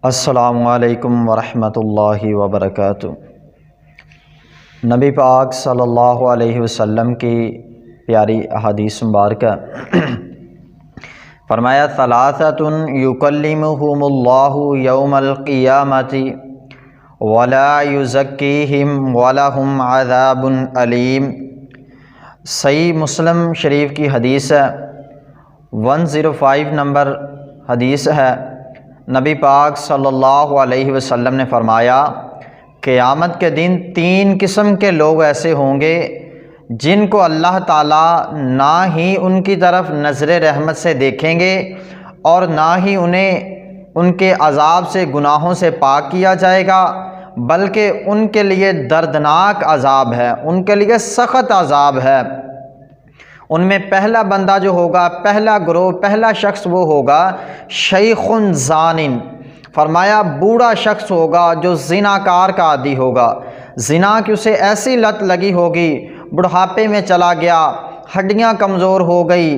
السلام علیکم ورحمۃ اللہ وبرکاتہ۔ نبی پاک صلی اللہ علیہ وسلم کی پیاری احادیث مبارکہ فرمایا ثلاثۃ یکلمہم اللہ یوم القیامۃ ولا یزکیہم ولہم عذاب علیم۔ صحیح مسلم شریف کی حدیث ہے، 105 نمبر حدیث ہے۔ نبی پاک صلی اللہ علیہ وسلم نے فرمایا قیامت کے دن 3 قسم کے لوگ ایسے ہوں گے جن کو اللہ تعالیٰ نہ ہی ان کی طرف نظر رحمت سے دیکھیں گے اور نہ ہی انہیں ان کے عذاب سے گناہوں سے پاک کیا جائے گا، بلکہ ان کے لیے دردناک عذاب ہے، ان کے لیے سخت عذاب ہے۔ ان میں پہلا بندہ جو ہوگا، پہلا گروہ، پہلا شخص وہ ہوگا شیخ زانن، فرمایا بوڑھا شخص ہوگا جو زناکار کا عادی ہوگا، زنا کی اسے ایسی لت لگی ہوگی، بڑھاپے میں چلا گیا، ہڈیاں کمزور ہو گئی،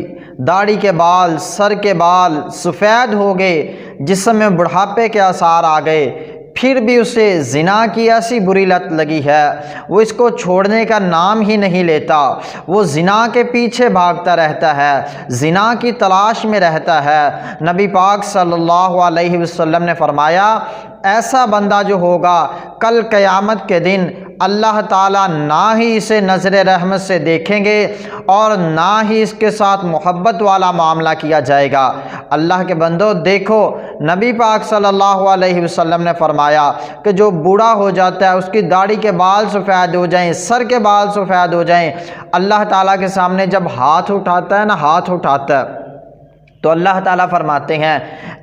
داڑھی کے بال، سر کے بال سفید ہو گئے، جسم میں بڑھاپے کے آثار آ گئے، پھر بھی اسے زنا کی ایسی بری لت لگی ہے، وہ اس کو چھوڑنے کا نام ہی نہیں لیتا، وہ زنا کے پیچھے بھاگتا رہتا ہے، زنا کی تلاش میں رہتا ہے۔ نبی پاک صلی اللہ علیہ وسلم نے فرمایا ایسا بندہ جو ہوگا کل قیامت کے دن اللہ تعالیٰ نہ ہی اسے نظر رحمت سے دیکھیں گے اور نہ ہی اس کے ساتھ محبت والا معاملہ کیا جائے گا۔ اللہ کے بندو دیکھو، نبی پاک صلی اللہ علیہ وسلم نے فرمایا کہ جو بوڑھا ہو جاتا ہے، اس کی داڑھی کے بال سفید ہو جائیں، سر کے بال سفید ہو جائیں، اللہ تعالیٰ کے سامنے جب ہاتھ اٹھاتا ہے تو اللہ تعالیٰ فرماتے ہیں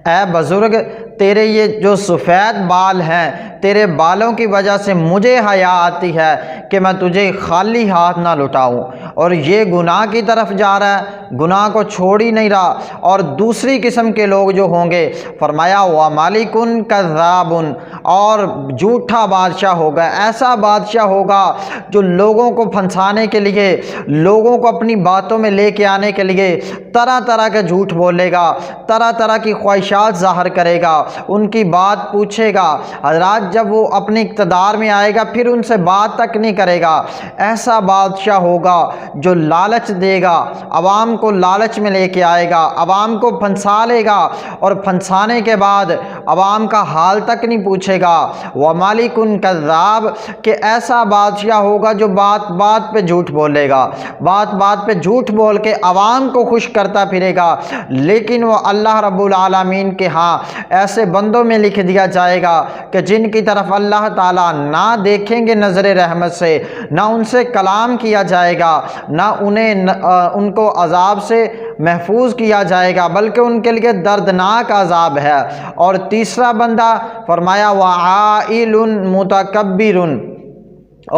اے بزرگ، تیرے یہ جو سفید بال ہیں، تیرے بالوں کی وجہ سے مجھے حیا آتی ہے کہ میں تجھے خالی ہاتھ نہ لٹاؤں، اور یہ گناہ کی طرف جا رہا ہے، گناہ کو چھوڑ ہی نہیں رہا۔ اور دوسری قسم کے لوگ جو ہوں گے، فرمایا وَمَلِكٌ كَذَّابٌ، اور جھوٹا بادشاہ ہوگا، ایسا بادشاہ ہوگا جو لوگوں کو پھنسانے کے لیے، لوگوں کو اپنی باتوں میں لے کے آنے کے لیے طرح طرح کے جھوٹ بولے گا، طرح طرح کی خواہشات ظاہر کرے گا، ان کی بات پوچھے گا۔ حضرات جب وہ اپنے اقتدار میں آئے گا پھر ان سے بات تک نہیں کرے گا۔ ایسا بادشاہ ہوگا جو لالچ دے گا، عوام کو لالچ میں لے کے آئے گا، عوام کو پھنسا لے گا، اور پھنسانے کے بعد عوام کا حال تک نہیں پوچھے گا۔ وَمَلِكٌ كَذَّابٌ، کہ ایسا بادشاہ ہوگا جو بات بات پہ جھوٹ بولے گا، بات بات پہ جھوٹ بول کے عوام کو خوش کرتا پھرے گا، لیکن وہ اللہ رب العالمین کے ہاں ایسے بندوں میں لکھ دیا جائے گا کہ جن کی طرف اللہ تعالیٰ نہ دیکھیں گے نظر رحمت سے، نہ ان سے کلام کیا جائے گا، نہ ان کو عذاب سے محفوظ کیا جائے گا، بلکہ ان کے لیے دردناک عذاب ہے۔ اور تیسرا بندہ فرمایا وَعَائِلٌ مُتَكَبِّرٌ،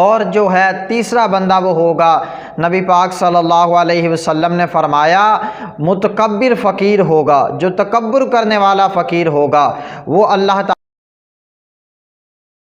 اور جو ہے تیسرا بندہ وہ ہوگا، نبی پاک صلی اللہ علیہ وسلم نے فرمایا متکبر فقیر ہوگا، جو تکبر کرنے والا فقیر ہوگا، وہ اللہ تعالیٰ